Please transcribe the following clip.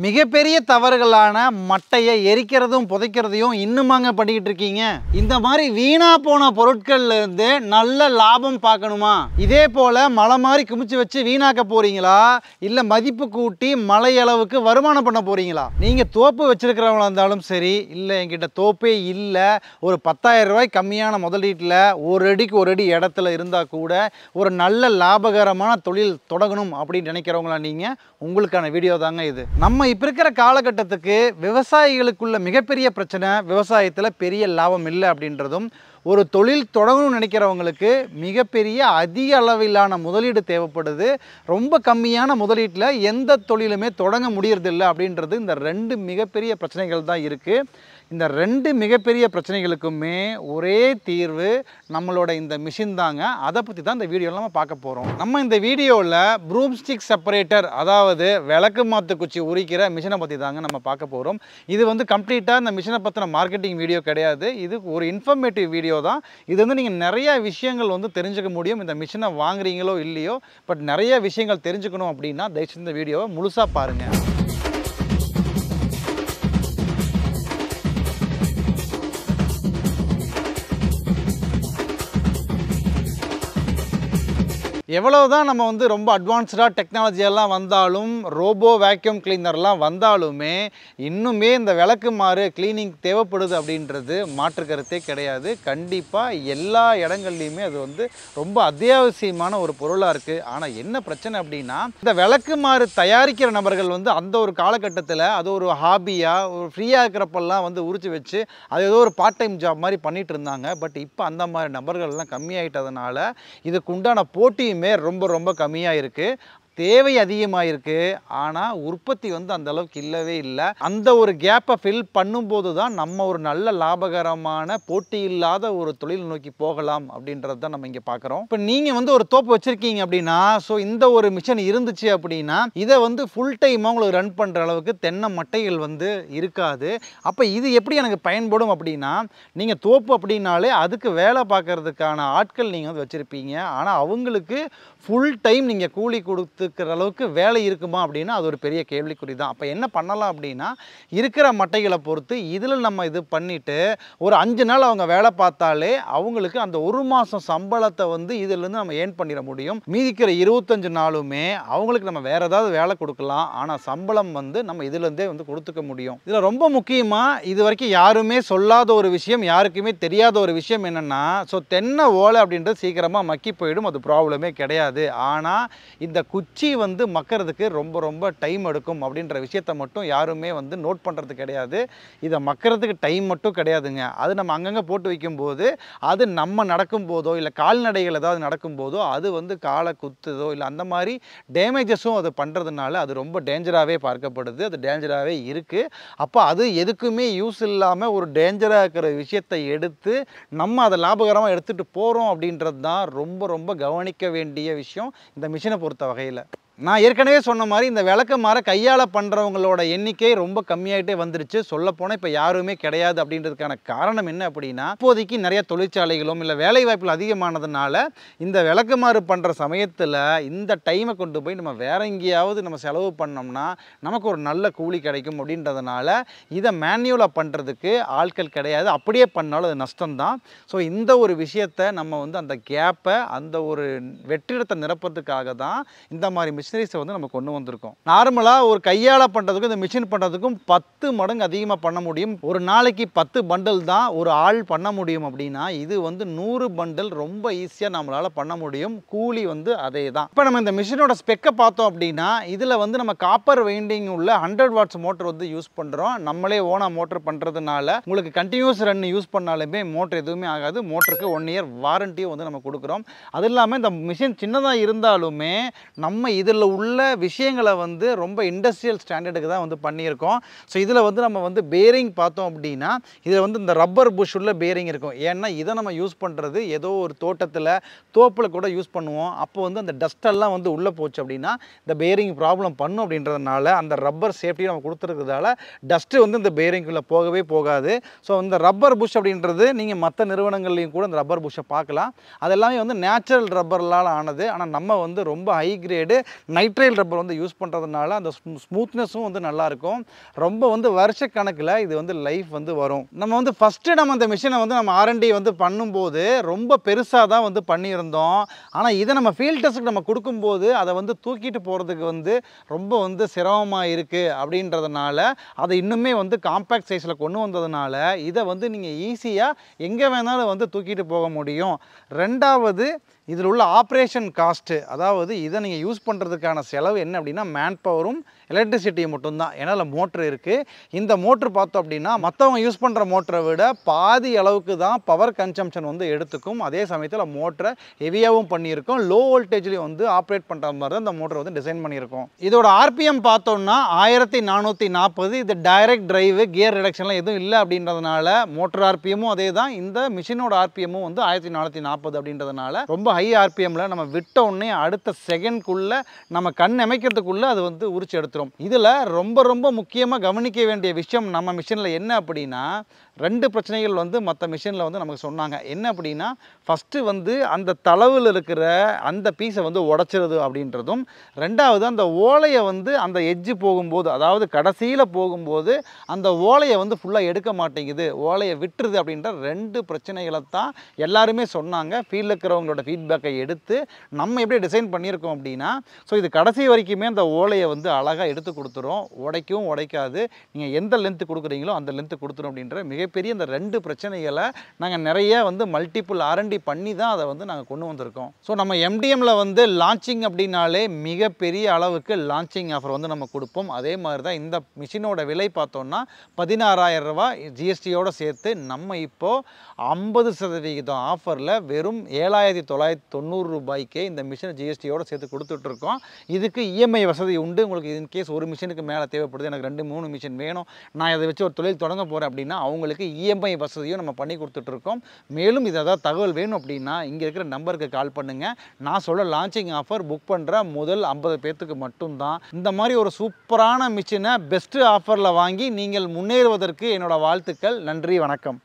மிகப்பெரிய தவறுகளான மட்டையை எரிக்கிறதும் புதைக்கிறதையும் இன்னுமாங்க பண்ணிக்கிட்டு இருக்கீங்க. இந்த மாதிரி வீணா போன பொருட்கள்ல இருந்து நல்ல லாபம் பார்க்கணுமா? இதே போல மலை மாதிரி குமிச்சு வச்சு வீணாக்க போறீங்களா, இல்ல மதிப்பு கூட்டி மலை அளவுக்கு வருமானம் பண்ண போறீங்களா? நீங்க தோப்பு வச்சிருக்கிறவங்களா இருந்தாலும் சரி, இல்ல என்கிட்ட தோப்பே இல்ல, ஒரு 10,000 ரூபாய் கம்மியான முதலீட்டில் ஒரு அடிக்கு ஒரு அடி இடத்துல இருந்தா கூட ஒரு நல்ல லாபகரமான தொழில் தொடங்கணும் அப்படின்னு நினைக்கிறவங்களா நீங்க, உங்களுக்கான வீடியோ தாங்க இது. நம்ம இப்போ இருக்கிற காலகட்டத்துக்கு விவசாயிகளுக்குள்ள மிகப்பெரிய பிரச்சனை விவசாயத்தில் பெரிய லாபம் இல்லை அப்படின்றதும், ஒரு தொழில் தொடங்கணும்னு நினைக்கிறவங்களுக்கு மிகப்பெரிய அதிக அளவிலான முதலீடு தேவைப்படுது. ரொம்ப கம்மியான முதலீட்டில் எந்த தொழிலுமே தொடங்க முடியறதில்லை அப்படின்றது இந்த ரெண்டு மிகப்பெரிய பிரச்சனைகள் தான் இருக்குது. இந்த ரெண்டு மிகப்பெரிய பிரச்சனைகளுக்குமே ஒரே தீர்வு நம்மளோட இந்த மிஷின் தாங்க. அதை பற்றி தான் இந்த வீடியோவில் நம்ம பார்க்க போகிறோம். நம்ம இந்த வீடியோவில் ப்ரூம் ஸ்டிக் செப்பரேட்டர், அதாவது விளக்கு மாற்று குச்சி உரிக்கிற மிஷினை பற்றி தாங்க நம்ம பார்க்க போகிறோம். இது வந்து கம்ப்ளீட்டாக இந்த மிஷினை பற்றின மார்க்கெட்டிங் வீடியோ கிடையாது. இது ஒரு இன்ஃபர்மேட்டிவ் வீடியோ தான். இது வந்து நீங்கள் நிறைய விஷயங்கள் வந்து தெரிஞ்சுக்க முடியும். இந்த மிஷினை வாங்குறீங்களோ இல்லையோ, பட் நிறைய விஷயங்கள் தெரிஞ்சுக்கணும் அப்படின்னா தயவுசெய்து இந்த வீடியோவை முழுசாக பாருங்கள். எவ்வளவுதான் நம்ம வந்து ரொம்ப அட்வான்ஸ்டாக டெக்னாலஜியெல்லாம் வந்தாலும், ரோபோ வேக்யூம் கிளீனர்லாம் வந்தாலுமே இன்னுமே இந்த விளக்குமாறு கிளீனிங் தேவைப்படுது அப்படின்றது மாற்று கருத்தே கிடையாது. கண்டிப்பாக எல்லா இடங்கள்லையுமே அது வந்து ரொம்ப அத்தியாவசியமான ஒரு பொருளாக இருக்குது. ஆனால் என்ன பிரச்சனை அப்படின்னா, இந்த விளக்குமாறு தயாரிக்கிற நபர்கள் வந்து அந்த ஒரு காலகட்டத்தில் அது ஒரு ஹாபியாக, ஒரு ஃப்ரீயாக இருக்கிறப்பெல்லாம் வந்து உரிச்சு வச்சு அது ஏதோ ஒரு பார்ட் டைம் ஜாப் மாதிரி பண்ணிகிட்டு இருந்தாங்க. பட் இப்போ அந்த மாதிரி நபர்கள்லாம் கம்மியாயிட்டதுனால இதுக்கு உண்டான போட்டி ரொம்ப ரொம்ப கம்மியாக இருக்குது. தேவை அதிகமாக இருக்குது. ஆனால் உற்பத்தி வந்து அந்த அளவுக்கு இல்லவே இல்லை. அந்த ஒரு கேப்பை ஃபில் பண்ணும்போது தான் நம்ம ஒரு நல்ல லாபகரமான போட்டி இல்லாத ஒரு தொழில் நோக்கி போகலாம் அப்படின்றது தான் நம்ம இங்கே பார்க்குறோம். இப்போ நீங்கள் வந்து ஒரு தோப்பு வச்சுருக்கீங்க அப்படின்னா, ஸோ இந்த ஒரு மிஷின் இருந்துச்சு அப்படின்னா இதை வந்து ஃபுல் டைமாக உங்களுக்கு ரன் பண்ணுற அளவுக்கு தென்னை மட்டைகள் வந்து இருக்காது. அப்போ இது எப்படி எனக்கு பயன்படும் அப்படின்னா, நீங்கள் தோப்பு அப்படின்னாலே அதுக்கு வேலை பார்க்குறதுக்கான ஆட்கள் நீங்கள் வந்து வச்சுருப்பீங்க. ஆனால் அவங்களுக்கு ஃபுல் டைம் நீங்கள் கூலி கொடுத்துக்கிற அளவுக்கு வேலை இருக்குமா அப்படின்னா அது ஒரு பெரிய கேள்விக்குறி தான். அப்போ என்ன பண்ணலாம் அப்படின்னா, இருக்கிற மட்டைகளை பொறுத்து இதில் நம்ம இது பண்ணிவிட்டு ஒரு 5 நாள் அவங்க வேலை பார்த்தாலே அவங்களுக்கு அந்த ஒரு மாதம் சம்பளத்தை வந்து இதிலேருந்து நம்ம ஏர்ன் பண்ணிட முடியும். மீதிக்கிற 25 நாளுமே அவங்களுக்கு நம்ம வேறு ஏதாவது வேலை கொடுக்கலாம். ஆனால் சம்பளம் வந்து நம்ம இதிலேருந்தே வந்து கொடுத்துக்க முடியும். இதில் ரொம்ப முக்கியமாக இது வரைக்கும் யாருமே சொல்லாத ஒரு விஷயம், யாருக்குமே தெரியாத ஒரு விஷயம் என்னென்னா, ஸோ தென்னை ஓலை அப்படின்றது சீக்கிரமாக மக்கி போயிடும், அது ப்ராப்ளமே கிடையாது. ஆனால் இந்த குச்சி வந்து மக்கறதுக்கு ரொம்ப ரொம்ப டைம் எடுக்கும் அப்படின்ற விஷயத்தை மட்டும் யாருமே வந்து நோட் பண்ணுறது கிடையாது. இதை மக்கறதுக்கு டைம் மட்டும் கிடையாதுங்க. அது நம்ம அங்கங்கே போட்டு வைக்கும்போது அது நம்ம நடக்கும்போதோ இல்லை கால்நடைகள் ஏதாவது நடக்கும்போதோ அது வந்து காலை குத்துதோ இல்லை அந்த மாதிரி டேமேஜஸும் அது பண்ணுறதுனால அது ரொம்ப டேஞ்சராகவே பார்க்கப்படுது. அது டேஞ்சராகவே இருக்குது. அப்போ அது எதுக்குமே யூஸ் இல்லாமல் ஒரு டேஞ்சராக இருக்கிற விஷயத்தை எடுத்து நம்ம அதை லாபகரமாக எடுத்துகிட்டு போகிறோம் அப்படின்றது தான் ரொம்ப ரொம்ப கவனிக்க வேண்டிய விஷயம் இந்த மிஷினை பொறுத்த வகையில். நான் ஏற்கனவே சொன்ன மாதிரி இந்த விளக்குமாற கையால் பண்ணுறவங்களோட எண்ணிக்கை ரொம்ப கம்மியாகிட்டே வந்துருச்சு. சொல்லப்போனால் இப்போ யாருமே கிடையாது. அப்படின்றதுக்கான காரணம் என்ன அப்படின்னா, இப்போதைக்கு நிறைய தொழிற்சாலைகளும் இல்லை வேலைவாய்ப்புகள் அதிகமானதுனால இந்த விளக்குமாறு பண்ணுற சமயத்தில் இந்த டைமை கொண்டு போய் நம்ம வேற எங்கேயாவது நம்ம செலவு பண்ணோம்னா நமக்கு ஒரு நல்ல கூலி கிடைக்கும் அப்படின்றதுனால இதை மேன்யூலாக பண்ணுறதுக்கு ஆட்கள் கிடையாது. அப்படியே பண்ணாலும் அது நஷ்டம்தான். ஸோ இந்த ஒரு விஷயத்தை நம்ம வந்து அந்த கேப்பை, அந்த ஒரு வெற்றிடத்தை நிரப்புறதுக்காக தான் இந்த மாதிரி மிஷினரிஸை வந்து நம்ம கொண்டு வந்திருக்கோம். நார்மலாக ஒரு கையால் பண்ணுறதுக்கும் இந்த மிஷின் பண்ணுறதுக்கும் 10 மடங்கு அதிகமாக பண்ண முடியும். ஒரு நாளைக்கு 10 பண்டல் தான் ஒரு ஆள் பண்ண முடியும். அப்படின்னா இது வந்து 100 பண்டல் ரொம்ப ஈஸியாக நம்மளால் பண்ண முடியும். கூலி வந்து அதே தான். இப்போ நம்ம இந்த மிஷினோட ஸ்பெக்கை பார்த்தோம் அப்படின்னா, இதில் வந்து நம்ம காப்பர் வைண்டிங் உள்ள 100 வாட்ஸ் மோட்டர் வந்து யூஸ் பண்ணுறோம். நம்மளே ஓனாக மோட்டர் பண்ணுறதுனால உங்களுக்கு கண்டினியூஸ் ரன் யூஸ் பண்ணாலுமே மோட்டர் எதுவுமே ஆகாது. மோட்டருக்கு 1 இயர் வாரண்டியும் வந்து நம்ம கொடுக்குறோம். அது இல்லாமல் இந்த மிஷின் சின்னதாக இருந்தாலுமே நம்ம இதில் உள்ள விஷயங்களை வந்து ரொம்ப இண்டஸ்ட்ரியல் ஸ்டாண்டர்டுக்கு தான் வந்து பண்ணியிருக்கோம். ஸோ இதில் வந்து நம்ம வந்து பேரிங் பார்த்தோம் அப்படின்னா இதில் வந்து இந்த ரப்பர் புஷ் உள்ள பேரிங் இருக்கும். ஏன்னா இதை நம்ம யூஸ் பண்ணுறது ஏதோ ஒரு தோப்பில் கூட யூஸ் பண்ணுவோம். அப்போ வந்து அந்த டஸ்டெல்லாம் வந்து உள்ளே போச்சு அப்படின்னா இந்த பேரிங் ப்ராப்ளம் பண்ணும். அப்படின்றதுனால அந்த ரப்பர் சேஃப்டியை நம்ம கொடுத்துருக்கிறதால டஸ்ட்டு வந்து இந்த பேரிங்குள்ளே போகவே போகாது. ஸோ இந்த ரப்பர் புஷ் அப்படின்றது நீங்கள் மற்ற நிறுவனங்கள்லையும் கூட இந்த ரப்பர் புஷ்ஷை பார்க்கலாம். அது எல்லாமே வந்து நேச்சுரல் ரப்பர்லால் ஆனது. ஆனால் நம்ம வந்து ரொம்ப ஹை கிரேடு நைட்ரைல் ரப்பர் வந்து யூஸ் பண்ணுறதுனால அந்த ஸ்மூத்னஸும் வந்து நல்லாயிருக்கும். ரொம்ப வந்து வருஷக்கணக்கில் இது வந்து லைஃப் வந்து வரும். நம்ம வந்து ஃபஸ்ட்டு நம்ம அந்த மிஷினை வந்து நம்ம R&D வந்து பண்ணும்போது ரொம்ப பெருசாக தான் வந்து பண்ணியிருந்தோம். ஆனால் இதை நம்ம ஃபீல்ட் டெஸ்ட்டுக்கு நம்ம கொடுக்கும்போது அதை வந்து தூக்கிட்டு போகிறதுக்கு வந்து ரொம்ப வந்து சிரமமாக இருக்குது அப்படின்றதுனால அதை இன்னுமே வந்து காம்பேக்ட் சைஸில் கொண்டு வந்ததுனால இதை வந்து நீங்கள் ஈஸியாக எங்கே வேணாலும் வந்து தூக்கிட்டு போக முடியும். ரெண்டாவது இதில் உள்ள ஆப்ரேஷன் காஸ்ட்டு, அதாவது இதை நீங்கள் யூஸ் பண்ணுறதுக்கான செலவு என்ன அப்படின்னா மேன் பவரும் எலக்ட்ரிசிட்டியும் மட்டும்தான். ஏன்னா அதில் மோட்ரு இருக்குது. இந்த மோட்ரு பார்த்தோம் அப்படின்னா மற்றவங்க யூஸ் பண்ணுற மோட்டரை விட பாதி அளவுக்கு தான் பவர் கன்சம்ஷன் வந்து எடுத்துக்கும். அதே சமயத்தில் மோட்டரை ஹெவியாகவும் பண்ணியிருக்கோம். லோ வோல்டேஜ்லேயும் வந்து ஆப்ரேட் பண்ணுற மாதிரி தான் இந்த மோட்டரை வந்து டிசைன் பண்ணியிருக்கோம். இதோட RPM பார்த்தோம்னா 1440. இது டைரக்ட் டிரைவு, கியர் ரிடக்ஷன்லாம் எதுவும் இல்லை அப்படின்றதுனால மோட்டர் RPMமும் அதே தான். இந்த மிஷினோட RPMமும் வந்து 1440 அப்படின்றதுனால ரொம்ப ஹை RPMல நம்ம விட்ட உடனே அடுத்த செகண்ட்குள்ளே நம்ம கண் அமைக்கிறதுக்குள்ளே அது வந்து உரிச்சு எடுத்துரும். இதில் ரொம்ப ரொம்ப முக்கியமாக கவனிக்க வேண்டிய விஷயம் நம்ம மிஷினில் என்ன அப்படின்னா, 2 பிரச்சனைகள் வந்து மற்ற மிஷினில் வந்து நமக்கு சொன்னாங்க. என்ன அப்படின்னா, ஃபஸ்ட்டு வந்து அந்த தளவில் இருக்கிற அந்த பீஸை வந்து உடச்சிருது அப்படின்றதும், ரெண்டாவது அந்த ஓலையை வந்து அந்த எட்ஜு போகும்போது, அதாவது கடைசியில் போகும்போது அந்த ஓலையை வந்து ஃபுல்லாக எடுக்க மாட்டேங்குது, ஓலையை விட்டுருது அப்படின்ற 2 பிரச்சனைகளை தான் எல்லாருமே சொன்னாங்க. ஃபீல்டில் இருக்கிறவங்களோட ஃபீட்பேக்கை எடுத்து நம்ம எப்படி டிசைன் பண்ணியிருக்கோம் அப்படின்னா, ஸோ இது கடைசி வரைக்குமே அந்த ஓலையை வந்து அழகாக எடுத்து கொடுத்துரும். உடைக்கவும் உடைக்காது. நீங்கள் எந்த லென்த்து கொடுக்குறீங்களோ அந்த லென்த்து கொடுத்துரும் அப்படின்ற மிகப்பெரிய இந்த 2 பிரச்சனைகளை நாங்கள் நிறைய வந்து மல்டிபிள் R&D பண்ணி தான் அதை வந்து நாங்கள் கொண்டு வந்திருக்கோம். ஸோ நம்ம MDMல வந்து லான்ச்சிங் அப்படின்னாலே மிகப்பெரிய அளவுக்கு லான்ச்சிங் ஆஃபர் வந்து நம்ம கொடுப்போம். அதே மாதிரி தான் இந்த மிஷினோட விலை பார்த்தோன்னா 16,000 ரூபா ஜிஎஸ்டியோடு சேர்த்து நம்ம இப்போது 50% ஆஃபரில் வெறும் 7,990 ரூபாய்க்கே இந்த மிஷினை ஜிஎஸ்டியோடு சேர்த்து கொடுத்துட்ருக்கோம். இதுக்கு இஎம்ஐ வசதி உண்டு. உங்களுக்கு இன்கேஸ் ஒரு மிஷினுக்கு மேலே தேவைப்படுது, எனக்கு 2-3 மிஷின் வேணும், நான் இதை வச்சு ஒரு தொழில் தொடங்க போகிறேன் அப்படின்னா அவங்களுக்கு இஎம்ஐ வசதியும் நம்ம பண்ணி கொடுத்துட்ருக்கோம். மேலும் இது ஏதாவது தகவல் வேணும் அப்படின்னா இங்கே இருக்கிற நம்பருக்கு கால் பண்ணுங்கள். நான் சொல்ல லான்ச்சிங் ஆஃபர் புக் பண்ணுற முதல் 50 பேர்த்துக்கு மட்டும்தான். இந்த மாதிரி ஒரு சூப்பரான மிஷினை பெஸ்ட்டு ஆஃபரில் வாங்கி நீங்கள் முன்னேறுவதற்கு என்னோடய வாழ்த்துக்கள். நன்றி, வணக்கம்.